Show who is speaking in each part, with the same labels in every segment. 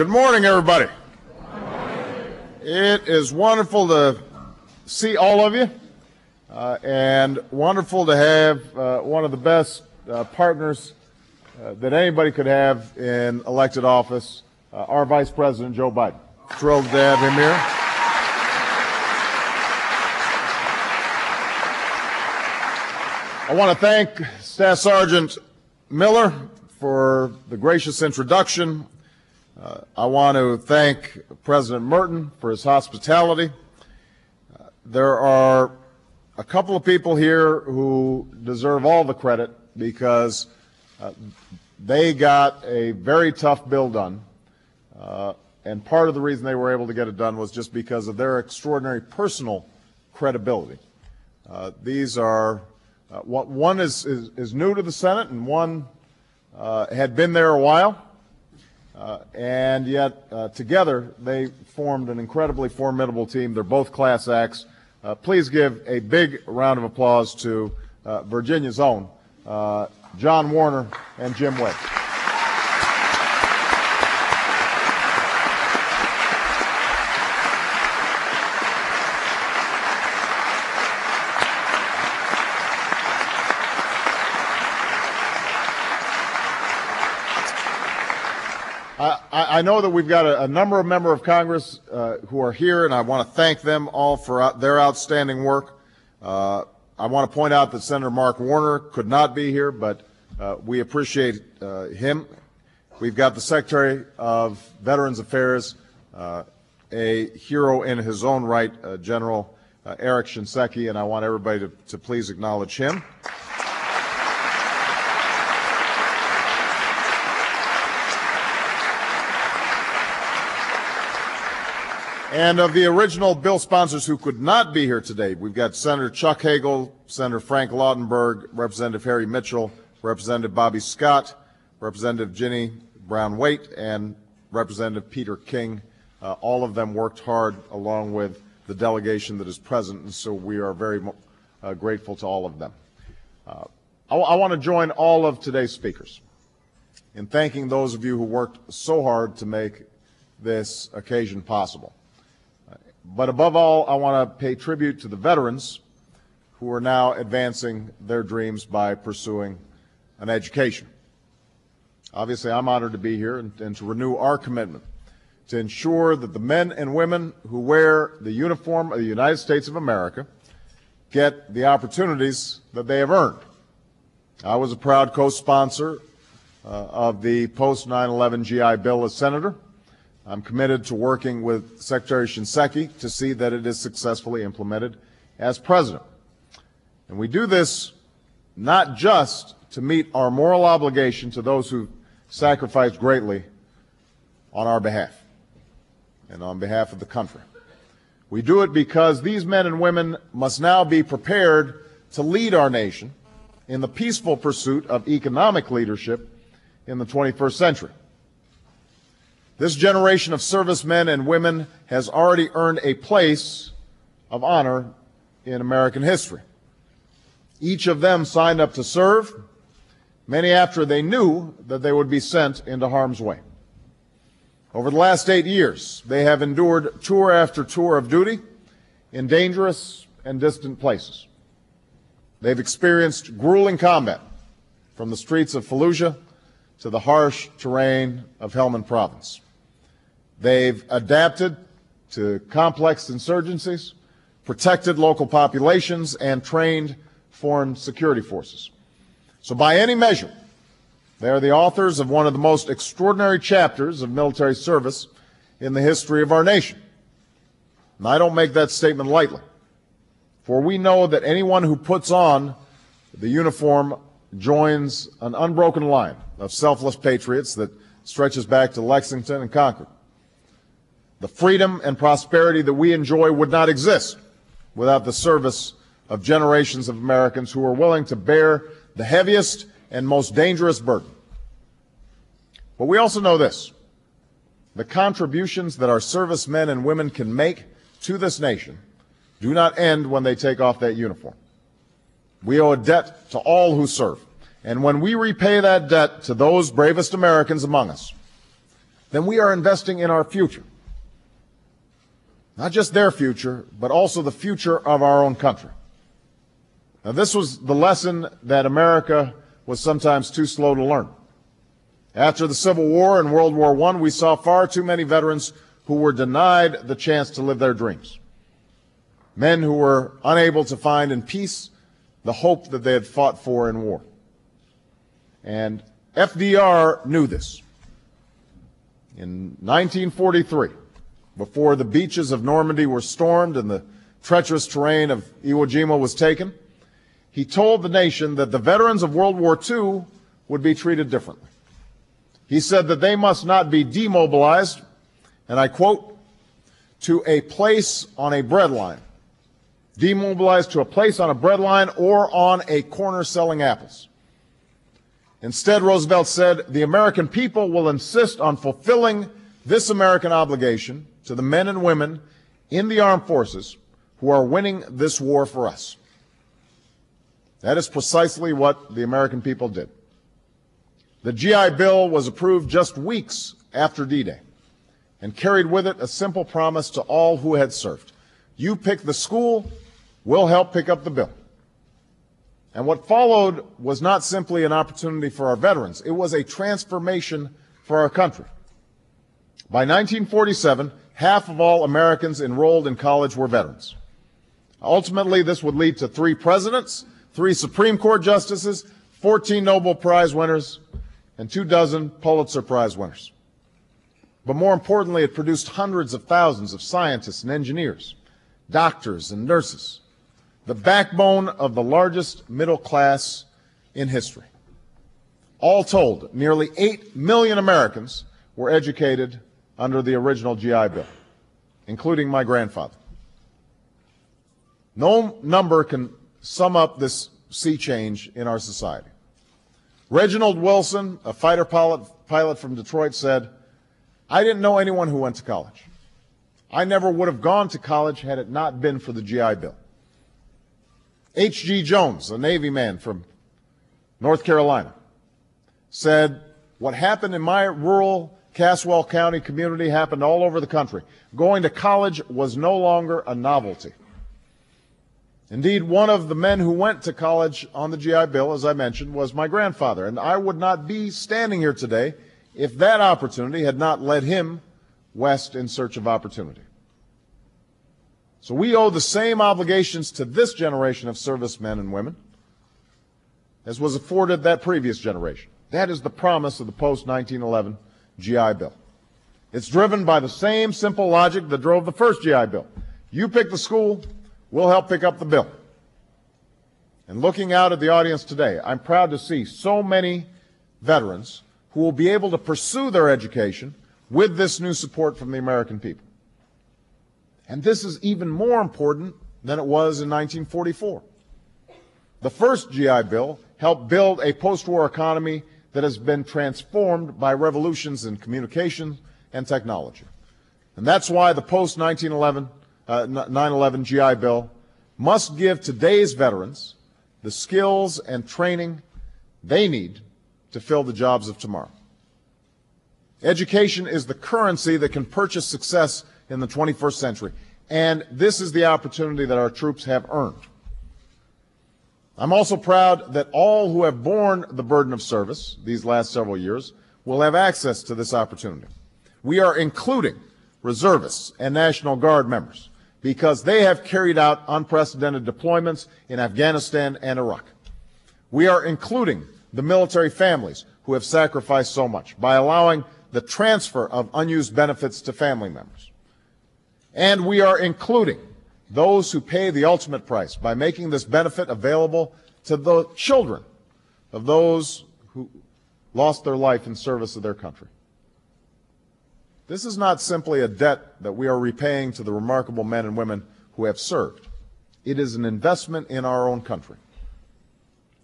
Speaker 1: Good morning, everybody. It is wonderful to see all of you, and wonderful to have one of the best partners that anybody could have in elected office, our Vice President, Joe Biden. Thrilled to have him here. I want to thank Staff Sergeant Miller for the gracious introduction. I want to thank President Merton for his hospitality. There are a couple of people here who deserve all the credit because they got a very tough bill done, and part of the reason they were able to get it done was just because of their extraordinary personal credibility. These are one is new to the Senate, and one had been there a while. And yet, together, they formed an incredibly formidable team. They're both class acts. Please give a big round of applause to Virginia's own John Warner and Jim Wade. I know that we've got a number of members of Congress who are here, and I want to thank them all for their outstanding work. I want to point out that Senator Mark Warner could not be here, but we appreciate him. We've got the Secretary of Veterans Affairs, a hero in his own right, General Eric Shinseki, and I want everybody to please acknowledge him. And of the original bill sponsors who could not be here today, we've got Senator Chuck Hagel, Senator Frank Lautenberg, Representative Harry Mitchell, Representative Bobby Scott, Representative Ginny Brown-Waite, and Representative Peter King. All of them worked hard along with the delegation that is present, and so we are very grateful to all of them. I want to join all of today's speakers in thanking those of you who worked so hard to make this occasion possible. But above all, I want to pay tribute to the veterans who are now advancing their dreams by pursuing an education. Obviously, I'm honored to be here and to renew our commitment to ensure that the men and women who wear the uniform of the United States of America get the opportunities that they have earned. I was a proud co-sponsor of the post-9/11 GI Bill as senator. I'm committed to working with Secretary Shinseki to see that it is successfully implemented as president. And we do this not just to meet our moral obligation to those who sacrificed greatly on our behalf and on behalf of the country. We do it because these men and women must now be prepared to lead our nation in the peaceful pursuit of economic leadership in the 21st century. This generation of servicemen and women has already earned a place of honor in American history. Each of them signed up to serve, many after they knew that they would be sent into harm's way. Over the last 8 years, they have endured tour after tour of duty in dangerous and distant places. They've experienced grueling combat from the streets of Fallujah to the harsh terrain of Helmand Province. They've adapted to complex insurgencies, protected local populations, and trained foreign security forces. So by any measure, they are the authors of one of the most extraordinary chapters of military service in the history of our nation. And I don't make that statement lightly, for we know that anyone who puts on the uniform joins an unbroken line of selfless patriots that stretches back to Lexington and Concord. The freedom and prosperity that we enjoy would not exist without the service of generations of Americans who are willing to bear the heaviest and most dangerous burden. But we also know this: the contributions that our servicemen and women can make to this nation do not end when they take off that uniform. We owe a debt to all who serve, and when we repay that debt to those bravest Americans among us, then we are investing in our future. Not just their future, but also the future of our own country. Now, this was the lesson that America was sometimes too slow to learn. After the Civil War and World War I, we saw far too many veterans who were denied the chance to live their dreams. Men who were unable to find in peace the hope that they had fought for in war. And FDR knew this. In 1943, before the beaches of Normandy were stormed and the treacherous terrain of Iwo Jima was taken, he told the nation that the veterans of World War II would be treated differently. He said that they must not be demobilized, and I quote, to a place on a breadline. Demobilized to a place on a breadline or on a corner selling apples. Instead, Roosevelt said, the American people will insist on fulfilling this American obligation to the men and women in the armed forces who are winning this war for us. That is precisely what the American people did. The GI Bill was approved just weeks after D-Day and carried with it a simple promise to all who had served. You pick the school, we'll help pick up the bill. And what followed was not simply an opportunity for our veterans, it was a transformation for our country. By 1947, half of all Americans enrolled in college were veterans. Ultimately, this would lead to 3 presidents, 3 Supreme Court justices, 14 Nobel Prize winners, and 24 Pulitzer Prize winners. But more importantly, it produced hundreds of thousands of scientists and engineers, doctors and nurses, the backbone of the largest middle class in history. All told, nearly 8 million Americans were educated under the original GI Bill, including my grandfather. No number can sum up this sea change in our society. Reginald Wilson, a fighter pilot from Detroit, said, I didn't know anyone who went to college. I never would have gone to college had it not been for the GI Bill. H.G. Jones, a Navy man from North Carolina, said, what happened in my rural Caswell County community happened all over the country. Going to college was no longer a novelty. Indeed, one of the men who went to college on the GI Bill, as I mentioned, was my grandfather, and I would not be standing here today if that opportunity had not led him west in search of opportunity. So we owe the same obligations to this generation of servicemen and women as was afforded that previous generation. That is the promise of the post-1911 GI Bill. It's driven by the same simple logic that drove the first GI Bill. You pick the school, we'll help pick up the bill. And looking out at the audience today, I'm proud to see so many veterans who will be able to pursue their education with this new support from the American people. And this is even more important than it was in 1944. The first GI Bill helped build a post-war economy that has been transformed by revolutions in communication and technology. And that's why the post-9/11 GI Bill must give today's veterans the skills and training they need to fill the jobs of tomorrow. Education is the currency that can purchase success in the 21st century, and this is the opportunity that our troops have earned. I'm also proud that all who have borne the burden of service these last several years will have access to this opportunity. We are including reservists and National Guard members because they have carried out unprecedented deployments in Afghanistan and Iraq. We are including the military families who have sacrificed so much by allowing the transfer of unused benefits to family members. And we are including those who pay the ultimate price by making this benefit available to the children of those who lost their life in service of their country. This is not simply a debt that we are repaying to the remarkable men and women who have served. It is an investment in our own country.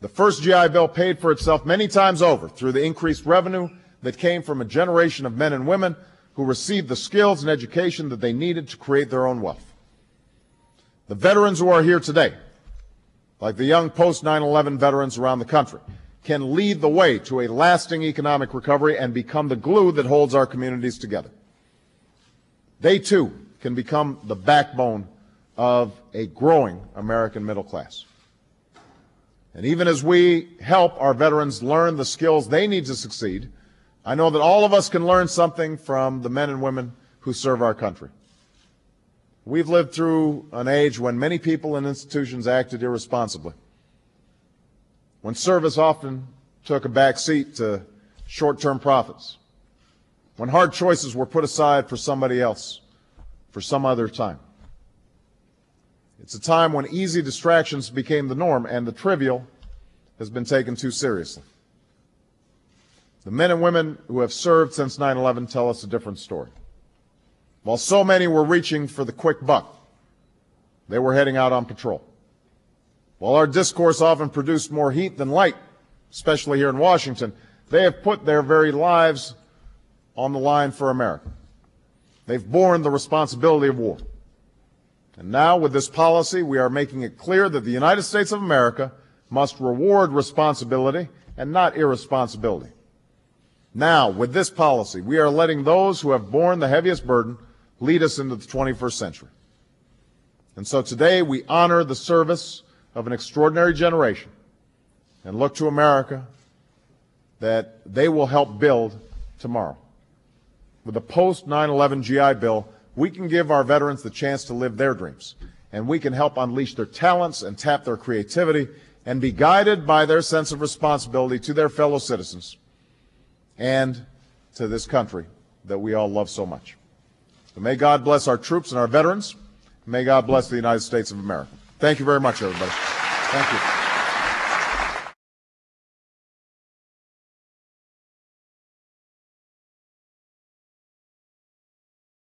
Speaker 1: The first GI Bill paid for itself many times over through the increased revenue that came from a generation of men and women who received the skills and education that they needed to create their own wealth. The veterans who are here today, like the young post-9/11 veterans around the country, can lead the way to a lasting economic recovery and become the glue that holds our communities together. They, too, can become the backbone of a growing American middle class. And even as we help our veterans learn the skills they need to succeed, I know that all of us can learn something from the men and women who serve our country. We've lived through an age when many people and institutions acted irresponsibly, when service often took a back seat to short-term profits, when hard choices were put aside for somebody else, for some other time. It's a time when easy distractions became the norm and the trivial has been taken too seriously. The men and women who have served since 9/11 tell us a different story. While so many were reaching for the quick buck, they were heading out on patrol. While our discourse often produced more heat than light, especially here in Washington, they have put their very lives on the line for America. They've borne the responsibility of war. And now, with this policy, we are making it clear that the United States of America must reward responsibility and not irresponsibility. Now, with this policy, we are letting those who have borne the heaviest burden lead us into the 21st century. And so today, we honor the service of an extraordinary generation and look to America that they will help build tomorrow. With the post-9/11 GI Bill, we can give our veterans the chance to live their dreams, and we can help unleash their talents and tap their creativity and be guided by their sense of responsibility to their fellow citizens and to this country that we all love so much. So may God bless our troops and our veterans. May God bless the United States of America. Thank you very much, everybody. Thank you.